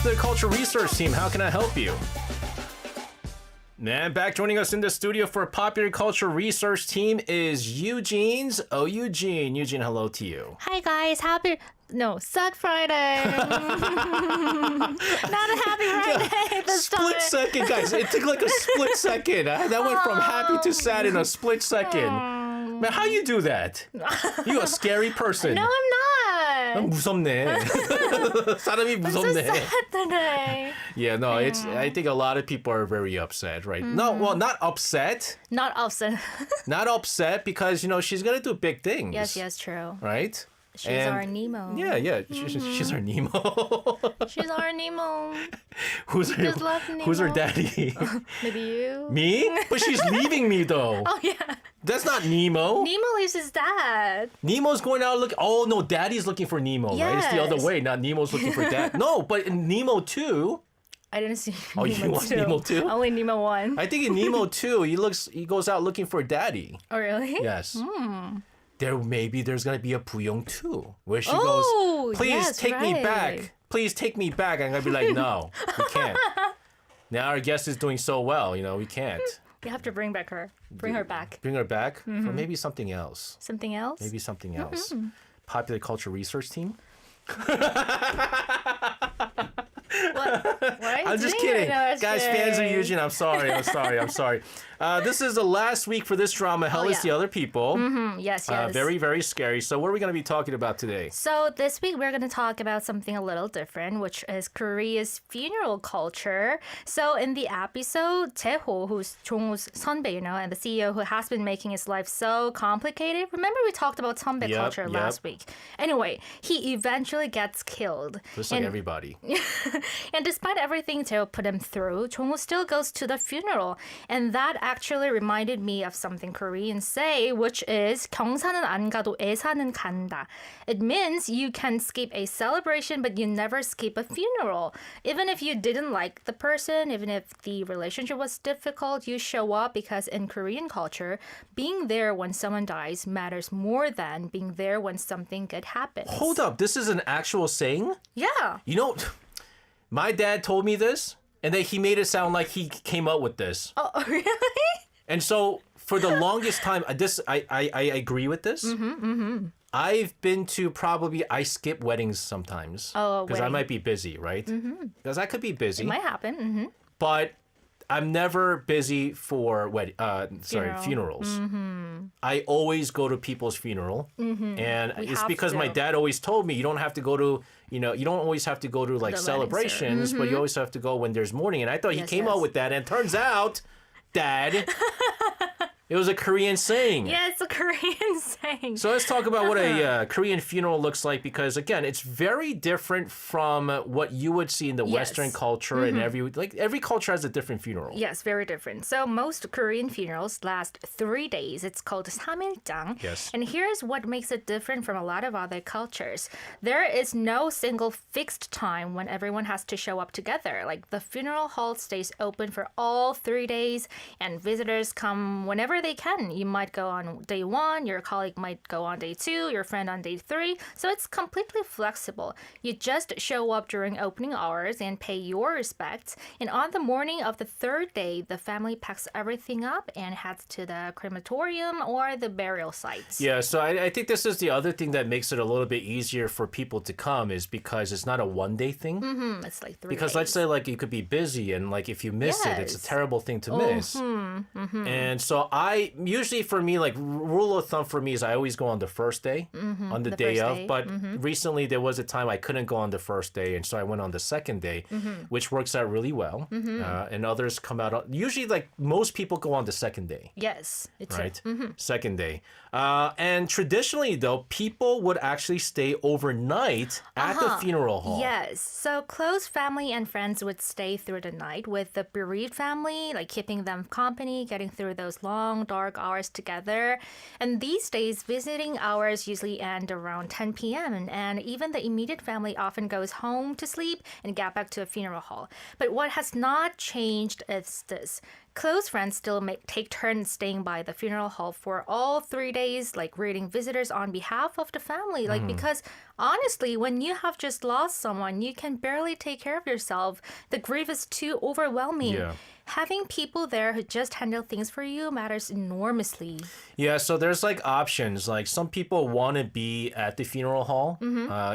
Popular Culture Research Team. How can I help you? And back joining us in the studio for Popular Culture Research Team is Eugene's. Oh, Eugene. Eugene, hello to you. Hi guys, Sad Friday. Not a happy Friday this time. Split second, guys. It took like a split second. That went from happy to sad in a split second. Man, how you do that? You a scary person. No, I'm not. 무섭네. 사람이 I'm so 무섭네. sad today. Yeah, no, I think a lot of people are very upset, right? No, well, not upset. Not upset. Not upset because, she's going to do big things. Yes, true. Right? She's our Nemo. Yeah. She's our Nemo. She's our Nemo. Who's Just love Nemo. her daddy? Maybe you. Me? But she's leaving me though. Oh, yeah. That's not Nemo. Nemo leaves his dad. Nemo's going out looking. Oh, no, daddy's looking for Nemo, right? It's the other Yes. way. Not Nemo's looking for dad. No, but in Nemo 2. I didn't see Oh, Nemo you watched 2. Nemo 2? Only Nemo 1. I think in Nemo 2, he goes out looking for daddy. Oh, really? Yes. There's gonna be a Puyong 2 where she Oh, goes, please yes, take me right. back. Please take me back. I'm gonna be like, no, we can't. Now our guest is doing so well, we can't. We have to bring her back. Bring her back for maybe something else. Something else? Maybe something else. Popular Culture Research Team. What are you I'm just doing kidding. right now, Guys, SJ? fans of Eugene, I'm sorry. This is the last week for this drama, Hell is yeah. the Other People. Yes. Very, very scary. So what are we going to be talking about today? So this week we're going to talk about something a little different, which is Korea's funeral culture. So in the episode, Tae-ho, who's Jong-woo's 선배, and the CEO who has been making his life so complicated. Remember we talked about 선배 culture last week. Anyway, he eventually gets killed. Just like everybody. And despite everything Tae-ho put him through, Jong-woo still goes to the funeral. And that actually reminded me of something Koreans say, which is 경사는 안 가도 애사는 간다. It means you can skip a celebration, but you never skip a funeral. Even if you didn't like the person, even if the relationship was difficult, you show up because in Korean culture, being there when someone dies matters more than being there when something good happens. Hold up. This is an actual saying? Yeah. My dad told me this, and then he made it sound like he came up with this. Oh, really? And so for the longest time, I agree with this. I've been to I skip weddings sometimes. Oh, because I wedding. might be busy, right? Because I could be busy. It might happen. But I'm never busy for funerals. I always go to people's funeral, and it's have because my to. dad always told me you don't have to go to, you don't always have to go to like The celebrations, but you always have to go when there's mourning. And I thought he came out with that, and turns out, Dad, it was a Korean saying. Yeah, it's a Korean saying. So let's talk about what a Korean funeral looks like, because again, it's very different from what you would see in the Western culture, and every culture has a different funeral. Yes, very different. So most Korean funerals last 3 days. It's called 3일장. Yes. And here's what makes it different from a lot of other cultures. There is no single fixed time when everyone has to show up together. Like the funeral hall stays open for all 3 days, and visitors come whenever they can. You might go on day 1, your colleague might go on day 2, your friend on day 3. So it's completely flexible. You just show up during opening hours and pay your respects. And on the morning of the 3rd day, the family packs everything up and heads to the crematorium or the burial sites. Yeah, so I think this is the other thing that makes it a little bit easier for people to come, is because it's not a one-day thing. It's like 3 Because days. let's say like you could be busy, and like if you miss it, it's a Yes. terrible thing to miss. And so usually for me, like rule of thumb for me is I always go on the first day, on the day first of. day. But recently there was a time I couldn't go on the first day, and so I went on the second day, which works out really well. And others come out. Usually, like most people go on the second day. Yes, it's Right? Second day. And traditionally, though, people would actually stay overnight at the funeral hall. Yes. So close family and friends would stay through the night with the bereaved family, like keeping them company, getting through those long long, dark hours together. And these days, visiting hours usually end around 10 p.m. And even the immediate family often goes home to sleep and get back to a funeral hall. But what has not changed is this. Close friends still take turns staying by the funeral hall for all 3 days, like greeting visitors on behalf of the family. Like, because honestly, when you have just lost someone, you can barely take care of yourself. The grief is too overwhelming. Yeah. Having people there who just handle things for you matters enormously. Yeah, so there's like options. Like some people want to be at the funeral hall,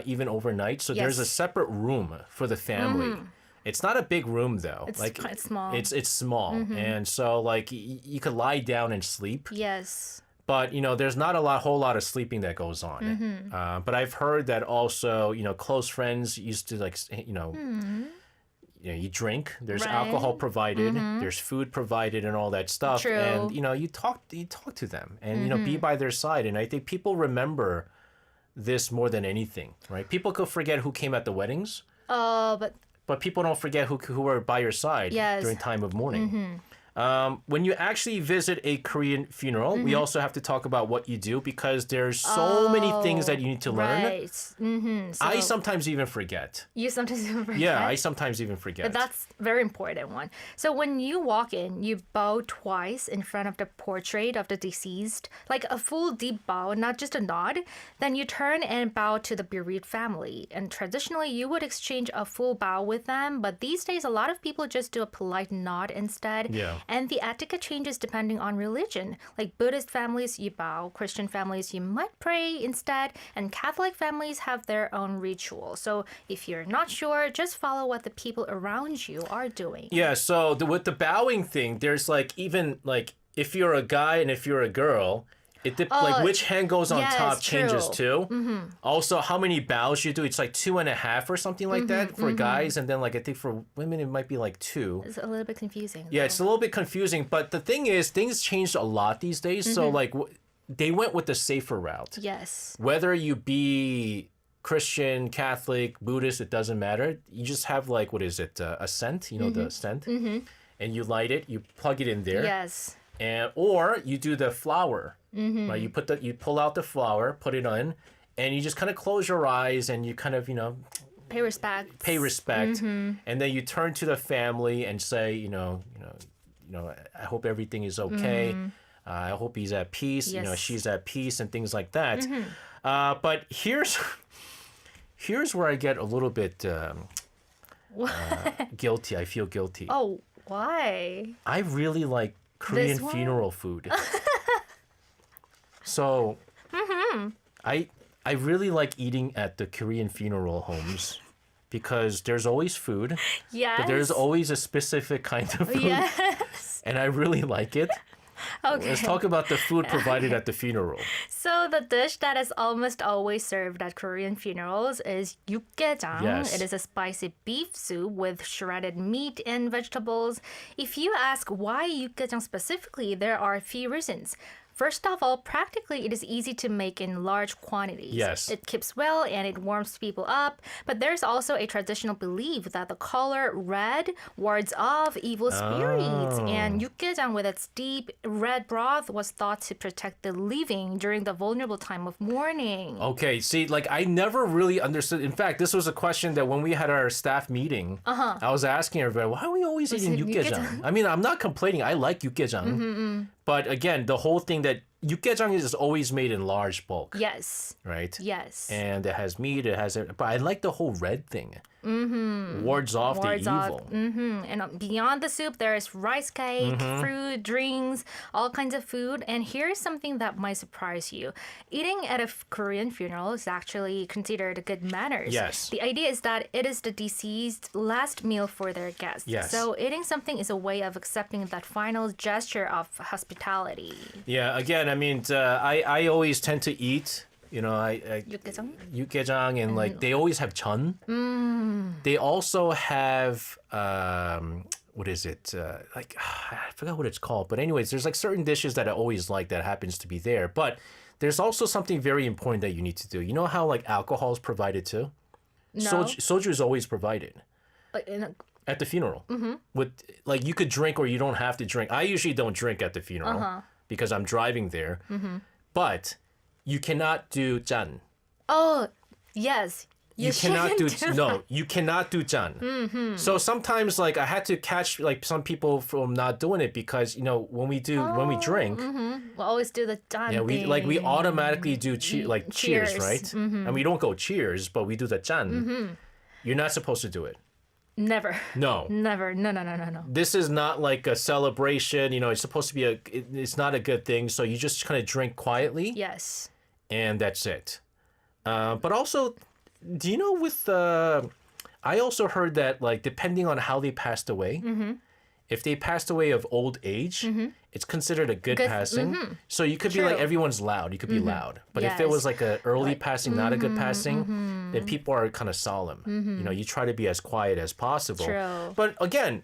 even overnight. So there's a Yes. separate room for the family. It's not a big room though. It's like quite small. It's small, and so like you could lie down and sleep. Yes. But there's not whole lot of sleeping that goes on. But I've heard that also, close friends used to like, you drink. There's Right. alcohol provided. There's food provided, and all that stuff. True. And you talk to them, and be by their side. And I think people remember this more than anything, right? People could forget who came at the weddings, But but people don't forget who were by your side Yes. during time of mourning. When you actually visit a Korean funeral, we also have to talk about what you do, because there's so many things that you need to learn. right. So I sometimes even forget. you sometimes forget. Yeah, I sometimes even forget. But that's a very important one. So when you walk in, you bow twice in front of the portrait of the deceased, like a full deep bow, not just a nod. Then you turn and bow to the bereaved family. And traditionally, you would exchange a full bow with them, but these days, a lot of people just do a polite nod instead. Yeah. And the etiquette changes depending on religion. Like Buddhist families, you bow. Christian families, you might pray instead. And Catholic families have their own ritual. So if you're not sure, just follow what the people around you are doing. Yeah, so with the bowing thing, there's like even like if you're a guy and if you're a girl, like which hand goes on yes, top changes true. too. Also, how many bows you do? It's like 2.5 or something like that for guys, and then like I think for women it might be like 2. It's a little bit confusing. Yeah, it's a little bit confusing, but the thing is, things changed a lot these days. So like they went with the safer route. Yes. Whether you be Christian, Catholic, Buddhist, it doesn't matter. You just have like, what is it, a scent, the scent, and you light it, you plug it in there, Yes. or you do the flower, right? You pull out the flower, put it on, and you just kind of close your eyes and you kind of, Pay respect. pay respect, and then you turn to the family and say, I hope everything is okay. I hope he's at peace. Yes. She's at peace, and things like that. But here's where I get a little bit guilty. I feel guilty. Oh, why? I really like Korean one? funeral food. So I really like eating at the Korean funeral homes because there's always food, Yes. but there's always a specific kind of food, Yes. and I really like it. Okay. Let's talk about the food provided at the funeral. So the dish that is almost always served at Korean funerals is 육개장. Yes. It is a spicy beef soup with shredded meat and vegetables. If you ask why 육개장 specifically, there are a few reasons. First of all, practically it is easy to make in large quantities. Yes. It keeps well and it warms people up. But there's also a traditional belief that the color red wards off evil spirits. Oh. And 육개장 with its deep red broth was thought to protect the living during the vulnerable time of mourning. Okay, see, like I never really understood. In fact, this was a question that when we had our staff meeting, I was asking everybody, why are we always eating it 육개장? I mean, I'm not complaining. I like 육개장. But again, the whole thing that 육개장 is always made in large bulk, Yes. right? Yes. And it has meat, but I like the whole red thing. Wards off Wards the off. evil. And beyond the soup, there is rice cake, fruit, drinks, all kinds of food. And here's something that might surprise you. Eating at a Korean funeral is actually considered good manners. Yes. The idea is that it is the deceased last meal for their guests. Yes. So eating something is a way of accepting that final gesture of hospitality. Yeah, again, I mean, I always tend to eat, 육개장? 육개장, and like they always have 전. They also have what is it? Like I forgot what it's called, but anyways, there's like certain dishes that I always like that happens to be there. But there's also something very important that you need to do. You know how like alcohol is provided too? No. Soju is always provided at the funeral. With like you could drink or you don't have to drink. I usually don't drink at the funeral. because I'm driving there. But you cannot do 짠. Oh, yes. You cannot do that. no. You cannot do 짠. So sometimes like I had to catch like some people from not doing it because when we drink, We'll always do the 짠 we thing. automatically do cheers, Cheers. right? And we don't go cheers, but we do the 짠. You're not supposed to do it. Never. No. Never. No. This is not like a celebration. It's supposed to be it's not a good thing. So you just kind of drink quietly. Yes. And that's it. But also, do you know I also heard that like depending on how they passed away, if they passed away of old age, it's considered a good passing. So you could be like, everyone's loud. You could be loud. But if it was like an early passing, not a good passing, then people are kind of solemn. You try to be as quiet as possible. True. But again,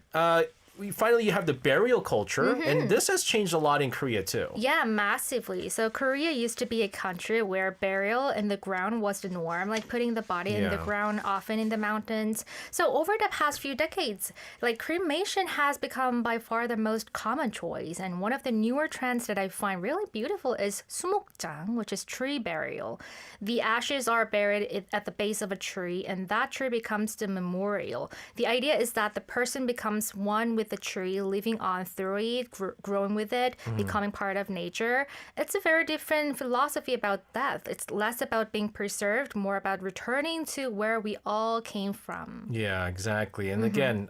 finally you have the burial culture, and this has changed a lot in Korea too. Yeah, massively. So Korea used to be a country where burial in the ground was the norm, like putting the body in the ground, often in the mountains. So over the past few decades, like cremation has become by far the most common choice. And one of the newer trends that I find really beautiful is sumokjang, which is tree burial. The ashes are buried at the base of a tree, and that tree becomes the memorial. The idea is that the person becomes one with the tree, living on through it, growing with it, becoming part of nature. It's a very different philosophy about death. It's less about being preserved, more about returning to where we all came from. Yeah, exactly. And again,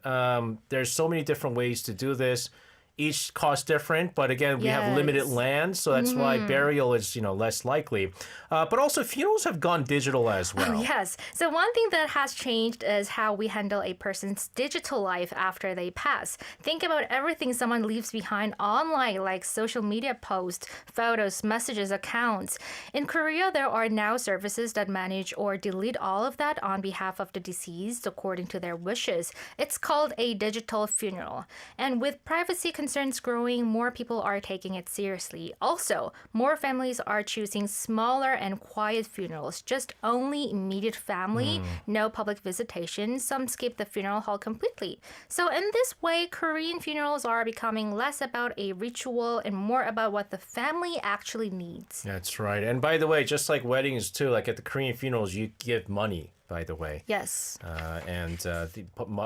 there's so many different ways to do this. Each costs different, but again, we have limited land, so that's why burial is, less likely. But also, funerals have gone digital as well. Oh, yes. So one thing that has changed is how we handle a person's digital life after they pass. Think about everything someone leaves behind online, like social media posts, photos, messages, accounts. In Korea, there are now services that manage or delete all of that on behalf of the deceased according to their wishes. It's called a digital funeral. And with privacy concerns growing, more people are taking it seriously. Also, more families are choosing smaller and quiet funerals, just only immediate family, no public visitation. Some skip the funeral hall completely. So in this way, Korean funerals are becoming less about a ritual and more about what the family actually needs. That's right. And by the way, just like weddings too, like at the Korean funerals, you give money, by the way. Yes. A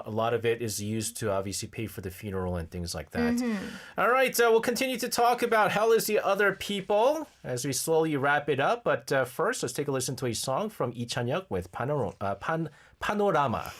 lot of it is used to obviously pay for the funeral and things like that. All right, we'll continue to talk about Hell is the Other People as we slowly wrap it up. But first, let's take a listen to a song from Lee Chan-hyuk with Panorama.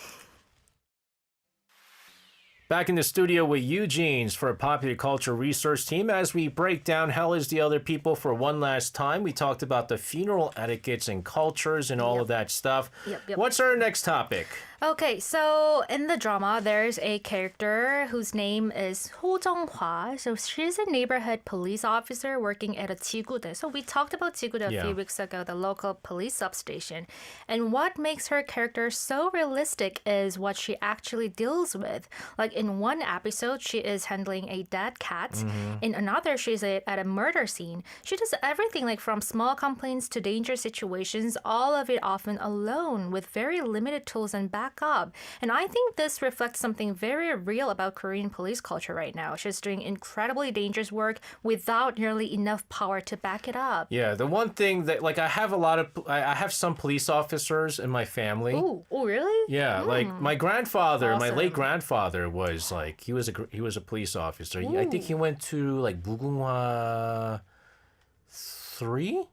Back in the studio with Eugene's for a popular culture research team as we break down Hell is the Other People for one last time. We talked about the funeral etiquettes and cultures and all of that stuff. Yep. What's our next topic? Okay, so in the drama, there's a character whose name is Ho Jung-hwa. So she's a neighborhood police officer working at a 지구대. So we talked about 지구대 a few weeks ago, the local police substation. And what makes her character so realistic is what she actually deals with. Like in one episode, she is handling a dead cat. In another, she's at a murder scene. She does everything like from small complaints to dangerous situations, all of it often alone with very limited tools and backup. And I think this reflects something very real about Korean police culture right now. She's doing incredibly dangerous work without nearly enough power to back it up. Yeah, the one thing that like I have some police officers in my family. Oh, really? Yeah, like my grandfather, my Awesome. late grandfather was like he was a police officer. I think he went to like 무궁화 three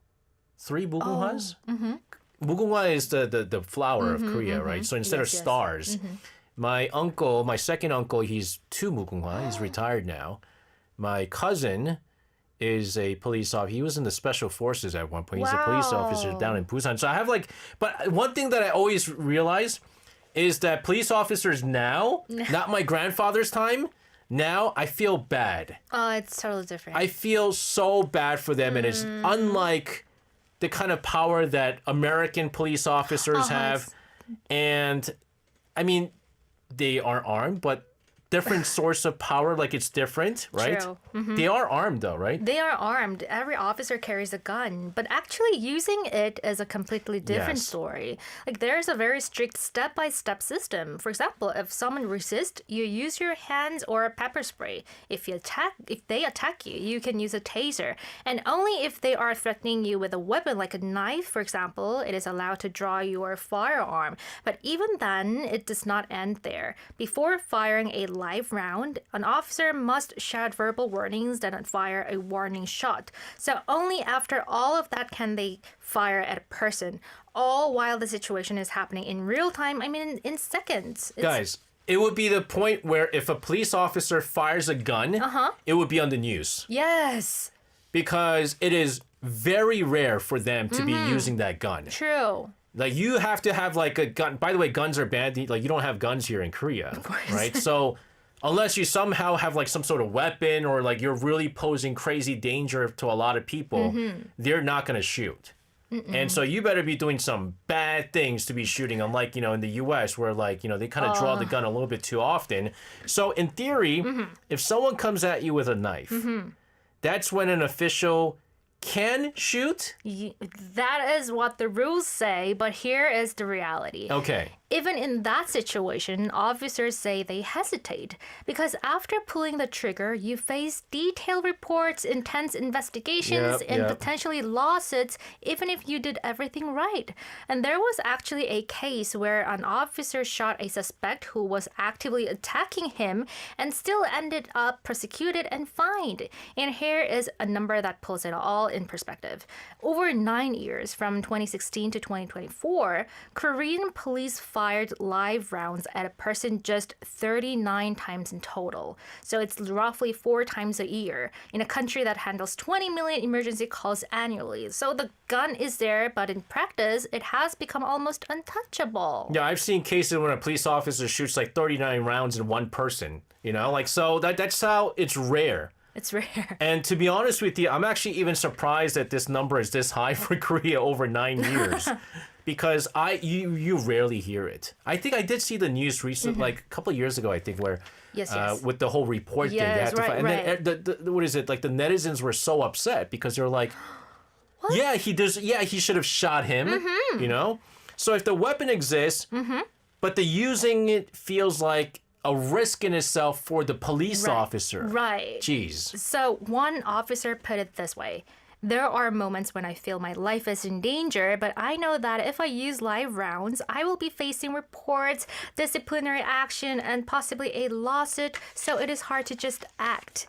무궁화s. Mugunghwa is the flower of Korea, right? So instead of stars, my second uncle, he's 2 mugunghwa. He's retired now. My cousin is a police officer. He was in the special forces at one point. He's a police officer down in Busan. So I have but one thing that I always realize is that police officers now, not my grandfather's time, now I feel bad. Oh, it's totally different. I feel so bad for them, and it's unlike the kind of power that American police officers have. And I mean, they are armed, but different source of power, like it's different, right? True. They are armed though, right? They are armed. Every officer carries a gun, but actually using it is a completely different Yes. story. Like there's a very strict step-by-step system. For example, if someone resists, you use your hands or a pepper spray. If they attack you, you can use a taser. And only if they are threatening you with a weapon like a knife, for example, it is allowed to draw your firearm. But even then, it does not end there. Before firing a live round, an officer must shout verbal warnings, then fire a warning shot. So only after all of that can they fire at a person, all while the situation is happening in real time. I mean, in seconds. Guys, it would be the point where if a police officer fires a gun, it would be on the news. Yes, Because it is very rare for them to be using that gun. true. Like you have to have like a gun. By the way, guns are banned. Like you don't have guns here in Korea, right? So unless you somehow have like some sort of weapon or like you're really posing crazy danger to a lot of people, they're not gonna shoot. And so you better be doing some bad things to be shooting, unlike, you know, in the US where like, you know, they kind of draw the gun a little bit too often. So in theory, if someone comes at you with a knife, that's when an official can shoot? That is what the rules say, but here is the reality. Okay. Even in that situation, officers say they hesitate because after pulling the trigger, you face detailed reports, intense investigations, and potentially lawsuits, even if you did everything right. And there was actually a case where an officer shot a suspect who was actively attacking him and still ended up prosecuted and fined. And here is a number that pulls it all in perspective. Over 9 years, from 2016 to 2024, Korean police fired live rounds at a person just 39 times in total. So it's roughly 4 times a year in a country that handles 20 million emergency calls annually. So the gun is there, but in practice, it has become almost untouchable. Yeah, I've seen cases when a police officer shoots like 39 rounds in one person, you know? Like, so that's how it's rare. It's rare. And to be honest with you, I'm actually even surprised that this number is this high for Korea over 9 years. Because you rarely hear it. I think I did see the news recently, like a couple of years ago, I think, where Yes. with the whole report thing, they Yes, had to right, fight. And then the what is it? Like the netizens were so upset because they're like, yeah, he should have shot him, you know? So if the weapon exists, but the using it feels like a risk in itself for the police officer. Right. Jeez. So one officer put it this way. There are moments when I feel my life is in danger, but I know that if I use live rounds, I will be facing reports, disciplinary action, and possibly a lawsuit, so it is hard to just act.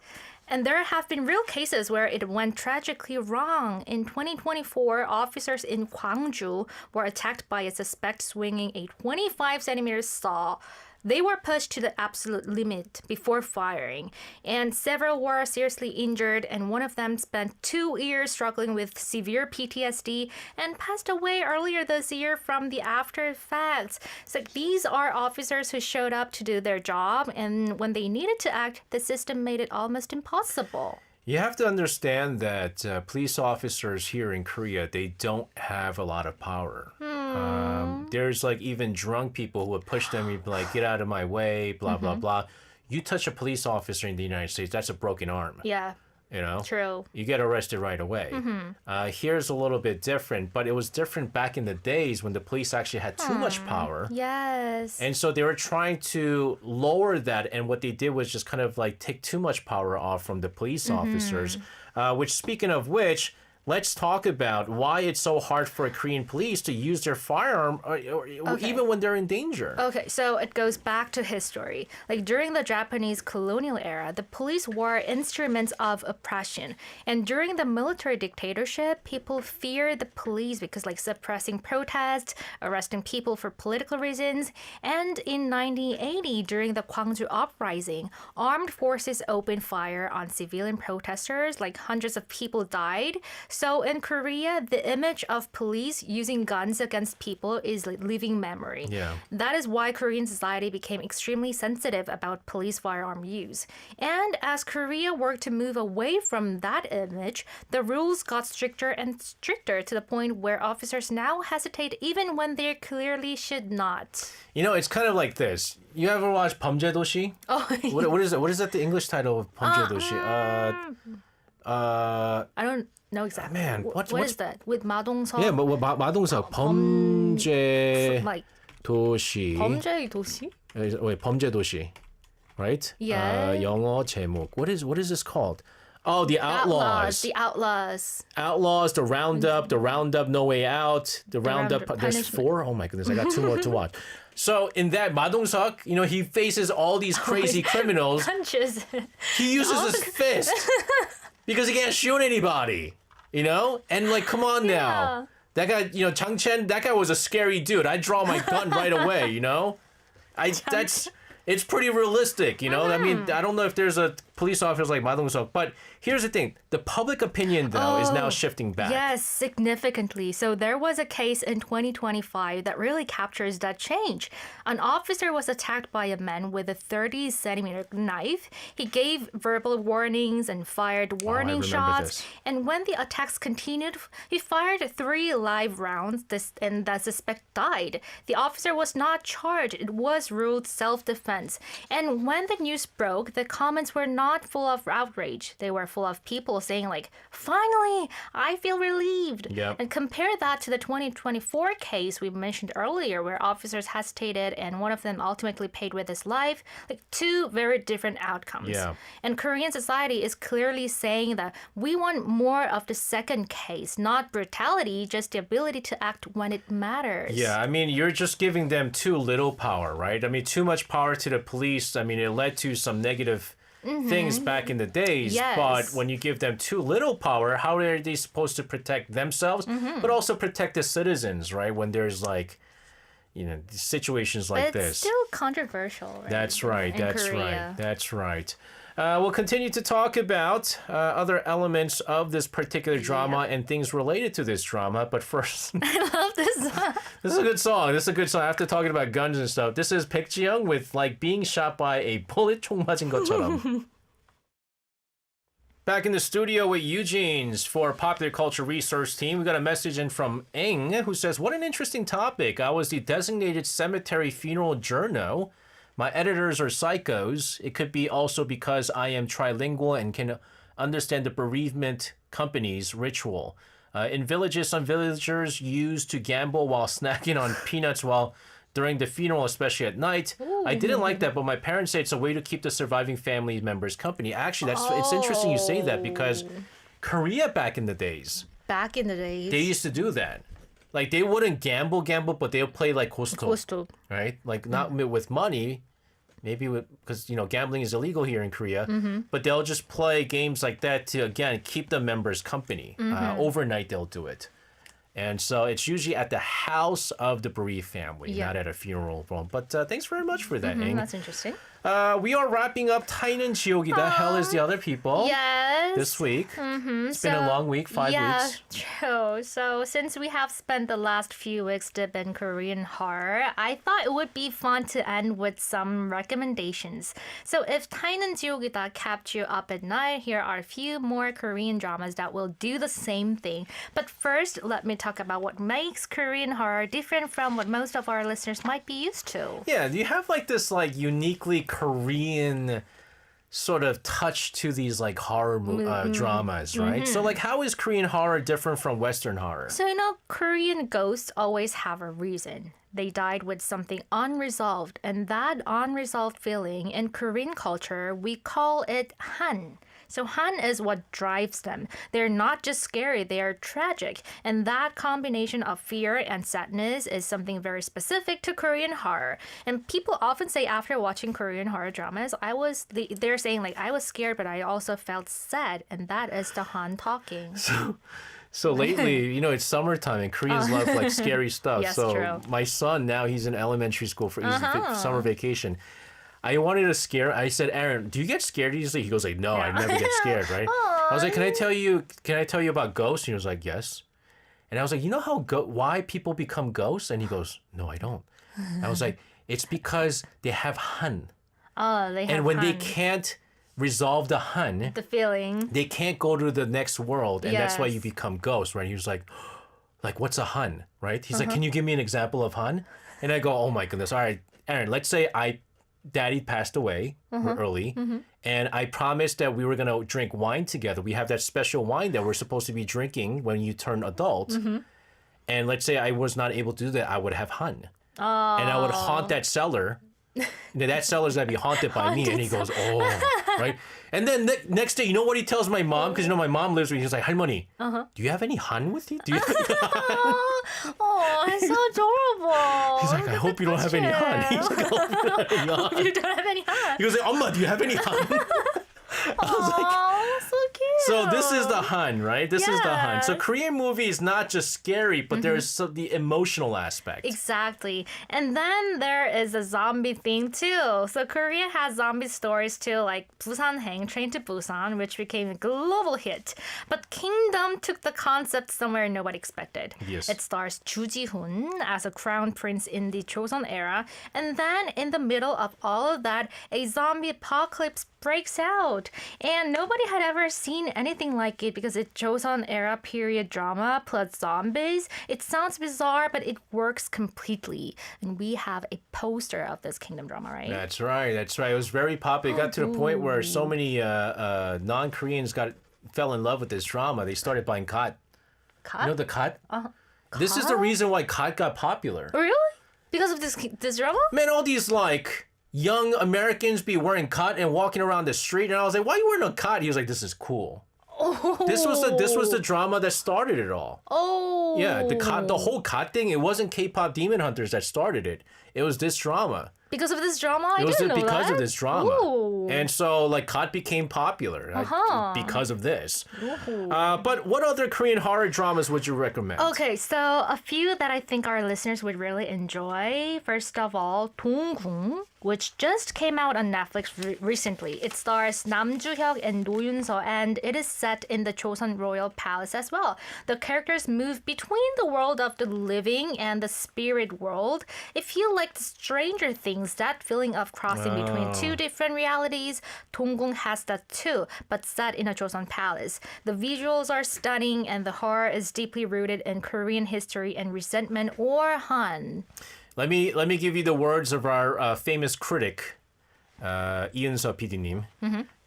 And there have been real cases where it went tragically wrong. In 2024, officers in Gwangju were attacked by a suspect swinging a 25-centimeter saw. They were pushed to the absolute limit before firing, and several were seriously injured, and one of them spent 2 years struggling with severe PTSD and passed away earlier this year from the after effects. It's like these are officers who showed up to do their job, and when they needed to act, the system made it almost impossible. You have to understand that police officers here in Korea, they don't have a lot of power. There's like even drunk people who would push them and be like, get out of my way, blah, blah, blah. You touch a police officer in the United States, that's a broken arm. Yeah. You know? True. You get arrested right away. Here's a little bit different, but it was different back in the days when the police actually had too much power. Yes. And so they were trying to lower that, and what they did was just kind of like take too much power off from the police officers. Which, speaking of which, let's talk about why it's so hard for Korean police to use their firearm or even when they're in danger. Okay, so it goes back to history. Like during the Japanese colonial era, the police were instruments of oppression. And during the military dictatorship, people feared the police because like suppressing protests, arresting people for political reasons. And in 1980, during the Gwangju uprising, armed forces opened fire on civilian protesters. Like hundreds of people died. So in Korea, the image of police using guns against people is like living memory. Yeah. That is why Korean society became extremely sensitive about police firearm use. And as Korea worked to move away from that image, the rules got stricter and stricter to the point where officers now hesitate even when they clearly should not. You know, it's kind of like this. You ever watch 범죄도시? Oh, What is that? What is that? The English title of 범죄도시? I don't know exactly. Man, what what's- is that? With 마동석? Yeah, but 마동석 범죄도시. Like 범죄의 도시? Wait, 범죄도시, right? Yeah. 영어 제목. What is this called? Oh, the Outlaws. The Outlaws. Outlaws, the Roundup, No Way Out, the Roundup. Roundup There's Punishment. 4. Oh my goodness, I got 2 more to watch. So in that 마동석, you know, he faces all these crazy criminals. Punches. He uses his fist because he can't shoot anybody. You know, and like, come on now. That guy, you know, Chang Chen, that guy was a scary dude. I draw my gun right away. You know, it's pretty realistic. You know, I mean, I don't know if there's a police officer like Ma Dong-seok, but here's the thing: the public opinion though is now shifting back. Yes, significantly. So there was a case in 2025 that really captures that change. An officer was attacked by a man with a 30-centimeter knife. He gave verbal warnings and fired warning remember shots. this. And when the attacks continued, he fired 3 live rounds and the suspect died. The officer was not charged. It was ruled self-defense. And when the news broke, the comments were not full of outrage. They were full of people saying like, finally, I feel relieved. Yep. And compare that to the 2024 case we mentioned earlier where officers hesitated and one of them ultimately paid with his life. Like 2 very different outcomes. Yeah. And Korean society is clearly saying that we want more of the second case, not brutality, just the ability to act when it matters. Yeah, I mean, you're just giving them too little power, right? I mean, too much power to the police. I mean, it led to some negative things back in the days. Yes. But when you give them too little power, how are they supposed to protect themselves, but also protect the citizens, right? When there's like, you know, situations like It's this. still controversial, right? That's right. in That's Korea. right. That's right. We'll continue to talk about other elements of this particular drama and things related to this drama. But first, I love this. this is a good song. This is a good song. After talking about guns and stuff, this is Baek Ji-young with like being shot by a bullet 총 맞은 것처럼. Back in the studio with Eugene's for Popular Culture Research Team. We got a message in from Eng who says, "What an interesting topic. I was the designated cemetery funeral journo. My editors are psychos. It could be also because I am trilingual and can understand the bereavement company's ritual. In villages, some villagers used to gamble while snacking on peanuts while during the funeral, especially at night. I didn't like that, but my parents say it's a way to keep the surviving family members company." Actually, it's interesting you say that because Korea back in the days, Back in the days. they used to do that. Like they wouldn't gamble, but they'll play like 고스톱, 고스톱. right? Like not with money, maybe because you know gambling is illegal here in Korea, but they'll just play games like that to again keep the members company. Overnight they'll do it. And so it's usually at the house of the bereaved family, Yeah. not at a funeral home. But thanks very much for that, Ing. That's interesting. We are wrapping up 타이는 지옥이다. Hell is the other people. Yes. This week. It's been a long week, 5 weeks. True. So since we have spent the last few weeks dip in Korean horror, I thought it would be fun to end with some recommendations. So if 타이는 지옥이다 kept you up at night, here are a few more Korean dramas that will do the same thing. But first, let me talk about what makes Korean horror different from what most of our listeners might be used to. Yeah, you have like this like uniquely Korean sort of touch to these like horror dramas, right? So like how is Korean horror different from Western horror? So, you know, Korean ghosts always have a reason. They died with something unresolved, and that unresolved feeling in Korean culture, we call it han. So han is what drives them. They're not just scary, they are tragic. And that combination of fear and sadness is something very specific to Korean horror. And people often say after watching Korean horror dramas, they're saying like, I was scared, but I also felt sad. And that is the han talking. So lately, you know, it's summertime and Koreans love like scary stuff. Yes, so true. my son now he's in elementary school for his summer vacation. I wanted to scare. I said, "Aaron, do you get scared easily?" He goes like, "No, I never get scared." Right? I was like, can I tell you about ghosts? And he was like, yes. And I was like, you know why people become ghosts? And he goes, no, I don't. I was like, it's because they have hun. Oh, they have And when they hun. can't resolve the hun, The feeling. they can't go to the next world. And that's why you Yes. become ghosts, right? He was like, what's a hun, right? He's like, can you give me an example of hun? And I go, oh my goodness. All right, Aaron, let's say Daddy passed away early, and I promised that we were going to drink wine together. We have that special wine that we're supposed to be drinking when you turn adult. And let's say I was not able to do that, I would have hun. And I would haunt that cellar. That cellar's going to be haunted by me. And he goes, oh, right? And then next day, you know what he tells my mom? Because, my mom lives with me. He's like, 할머니, do you have any hun with you? Do you have any hun? Oh, it's so adorable. He's like, I hope you don't have any hun. He's like, I hope you don't have any hun. You don't have any hun. He goes, Amma, do you have any hun? Oh, so cute. So this is the hun, right? This is the hun. So Yes. Korean movie is not just scary, but there's the emotional aspect. Exactly. And then there is a zombie thing too. So Korea has zombie stories too, like Busan Train to Busan, which became a global hit. But Kingdom took the concept somewhere nobody expected. Yes. It stars Ju Ji-hoon as a crown prince in the Joseon era. And then in the middle of all of that, a zombie apocalypse breaks out. And nobody had ever seen anything like it because it's Joseon era period drama plus zombies. It sounds bizarre, but it works completely. And we have a poster of this kingdom drama, right? That's right. That's right. It was very popular. It got to the point where so many non-Koreans fell in love with this drama. They started buying kat. Cut? You know the kat? This is the reason why kat got popular. Really? Because of this drama? Man, all these young Americans be wearing kat and walking around the street, and I was like, "Why are you wearing a kat?" He was like, "This is cool." Oh. This was the drama that started it all. Oh. Yeah, the whole kat thing. It wasn't K-pop Demon Hunters that started it. It was this drama. Because of this drama? I It was didn't know because that. of this drama. Ooh. And so kat became popular because of this. Ooh. But what other Korean horror dramas would you recommend? Okay, so a few that I think our listeners would really enjoy. First of all, 동궁, which just came out on Netflix recently. It stars Nam Joo-hyuk and Do Yoon-seo, and it is set in the Joseon Royal Palace as well. The characters move between the world of the living and the spirit world. It feels like the Stranger Things, that feeling of crossing between two different realities. 동궁 has that too, but set in a Joseon Palace. The visuals are stunning, and the horror is deeply rooted in Korean history and resentment or Han. Let me give you the words of our famous critic, 이은서 PD님.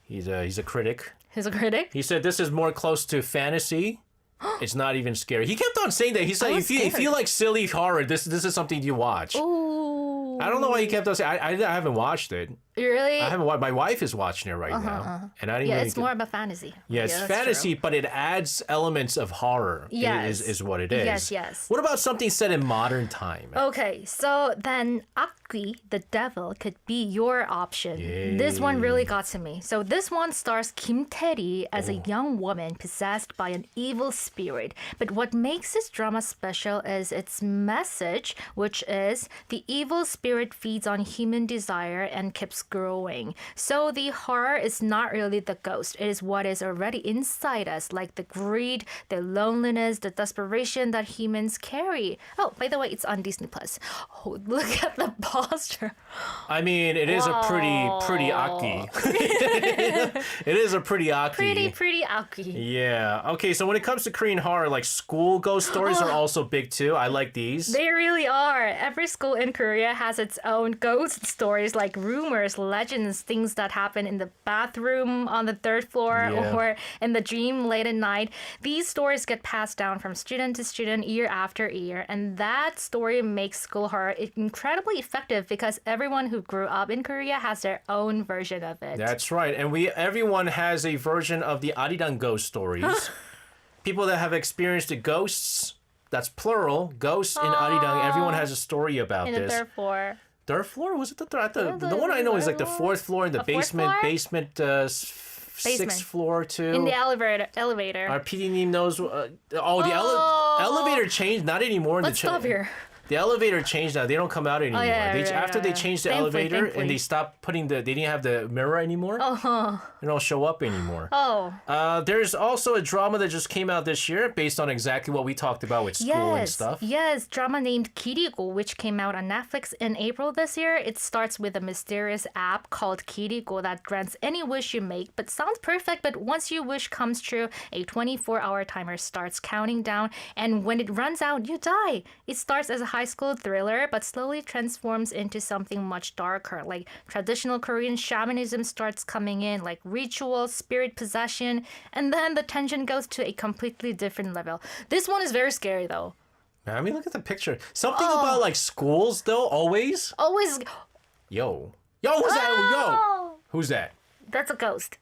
He's a critic. He's a critic. He said this is more close to fantasy. It's not even scary. He kept on saying that. He's like, was if you scared. like silly horror, this is something you watch. Ooh. I don't know why he kept on saying. I haven't watched it. Really? I haven't watched. My wife is watching it right now, and I didn't. Yeah, really it's get- more about fantasy. Yeah, it's that's fantasy, true. but it adds elements of horror. Yes. Is what it is. Yes, yes. What about something set in modern time? Okay, so then Akwi, the devil, could be your option. This one really got to me. So this one stars Kim Tae-ri as a young woman possessed by an evil spirit. But what makes this drama special is its message, which is the evil spirit feeds on human desire and keeps growing. So the horror is not really the ghost. It is what is already inside us, like the greed, the loneliness, the desperation that humans carry. Oh, by the way, it's on Disney Plus. Oh, look at the poster. I mean, it is a pretty aki. It is a pretty aki. Pretty Aki. Yeah. Okay, so when it comes to Korean horror, like school ghost stories are also big too. I like these. They really are. Every school in Korea has its own ghost stories, like rumors, legends, things that happen in the bathroom on the third floor Yeah. or in the dream late at night. These stories get passed down from student to student year after year, and that story makes school horror incredibly effective because everyone who grew up in Korea has their own version of it. That's right. And everyone has a version of the Arirang ghost stories. People that have experienced the ghosts, that's plural, ghosts in Arirang, everyone has a story about in the this. third floor. Third floor? Was it the third? the The one I know is like the third fourth floor and the fourth floor? basement, Basement. sixth floor too. In the elevator. Our PD name knows. The elevator changed. Not anymore. Let's stop here. The elevator changed now. They don't come out anymore. After they changed the elevator and they stopped they didn't have the mirror anymore. They don't show up anymore. There's also a drama that just came out this year based on exactly what we talked about with school and stuff. Yes, drama named Kirigo, which came out on Netflix in April this year. It starts with a mysterious app called Kirigo that grants any wish you make, but sounds perfect. But once your wish comes true, a 24-hour timer starts counting down, and when it runs out, you die. It starts as a high school thriller, but slowly transforms into something much darker. Like traditional Korean shamanism starts coming in, like ritual, spirit possession, and then the tension goes to a completely different level. This one is very scary though. I mean, look at the picture. Something about like schools though, always. Yo, who's that? Yo, who's that? That's a ghost.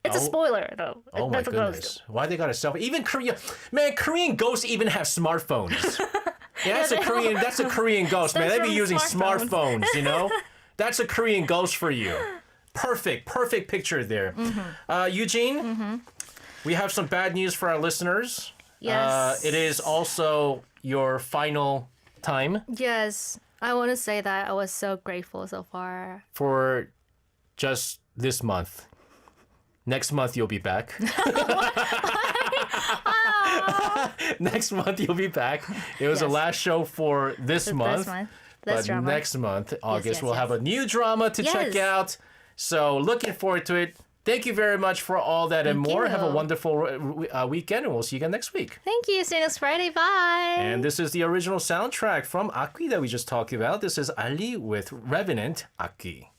It's a spoiler, though. Oh my goodness. Why they got a selfie? Even Korean ghosts even have smartphones. Yeah, that's a Korean ghost, man. They'd be using smartphones, you know? That's a Korean ghost for you. Perfect picture there. Eugene, we have some bad news for our listeners. Yes. It is also your final time. Yes. I want to say that I was so grateful so far. For just this month. Next month, you'll be back. Next month, you'll be back. It was the last show for this month. But next month, August, we'll have a new drama to check out. So looking forward to it. Thank you very much for all that and more. Have a wonderful weekend, and we'll see you again next week. Thank you. See you next Friday. Bye. And this is the original soundtrack from Aki that we just talked about. This is Ali with Revenant Aki.